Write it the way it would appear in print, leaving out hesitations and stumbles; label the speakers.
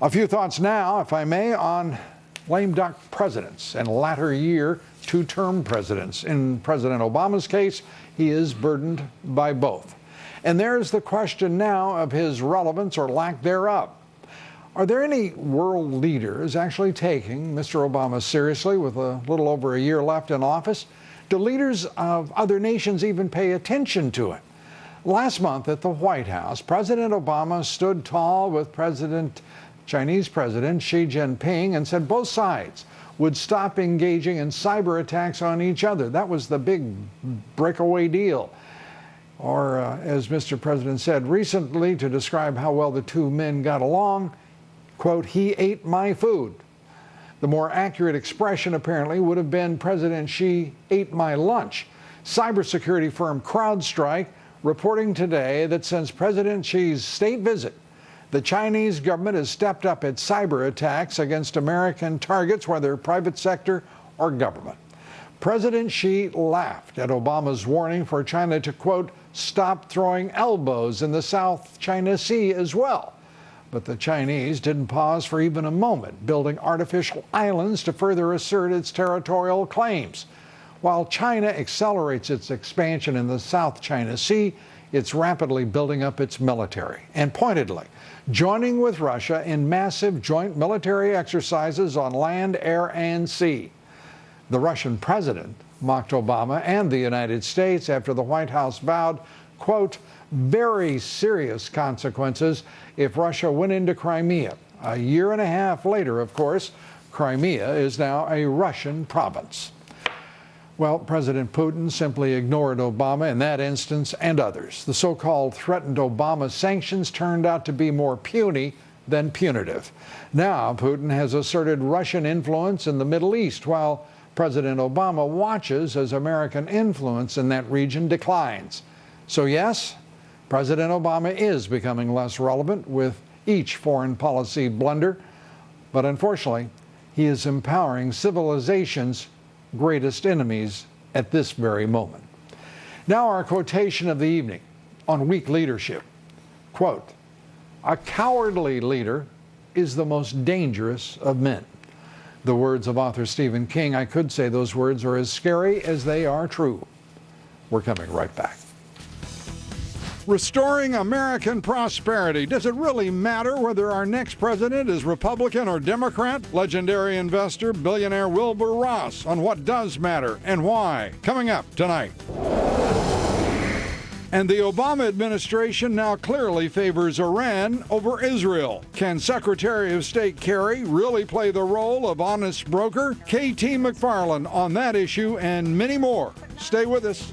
Speaker 1: A few thoughts now, if I may, on lame duck presidents and latter year two-term presidents. In President Obama's case, he is burdened by both. And there's the question now of his relevance or lack thereof. Are there any world leaders actually taking Mr. Obama seriously with a little over a year left in office? Do leaders of other nations even pay attention to it? Last month at the White House, President Obama stood tall with Chinese President Xi Jinping and said both sides would stop engaging in cyber attacks on each other. That was the big breakaway deal. Or, as Mr. President said recently to describe how well the two men got along, quote, "He ate my food." The more accurate expression apparently would have been President Xi ate my lunch. Cybersecurity firm CrowdStrike reporting today that since President Xi's state visit, the Chinese government has stepped up its cyber attacks against American targets, whether private sector or government. President Xi laughed at Obama's warning for China to, quote, "stop throwing elbows in the South China Sea as well." But the Chinese didn't pause for even a moment, building artificial islands to further assert its territorial claims. While China accelerates its expansion in the South China Sea, it's rapidly building up its military and pointedly joining with Russia in massive joint military exercises on land, air, and sea. The Russian president mocked Obama and the United States after the White House vowed, quote, "very serious consequences if Russia went into Crimea." A year and a half later, of course, Crimea is now a Russian province. Well, President Putin simply ignored Obama in that instance and others. The so-called threatened Obama sanctions turned out to be more puny than punitive. Now, Putin has asserted Russian influence in the Middle East, while President Obama watches as American influence in that region declines. So yes, President Obama is becoming less relevant with each foreign policy blunder, but unfortunately, he is empowering civilization's greatest enemies at this very moment. Now our quotation of the evening on weak leadership. Quote, "A cowardly leader is the most dangerous of men." The words of author Stephen King. I could say those words are as scary as they are true. We're coming right back. Restoring American prosperity. Does it really matter whether our next president is Republican or Democrat? Legendary investor, billionaire Wilbur Ross on what does matter and why. Coming up tonight. And the Obama administration now clearly favors Iran over Israel. Can Secretary of State Kerry really play the role of honest broker? KT McFarland on that issue and many more. Stay with us.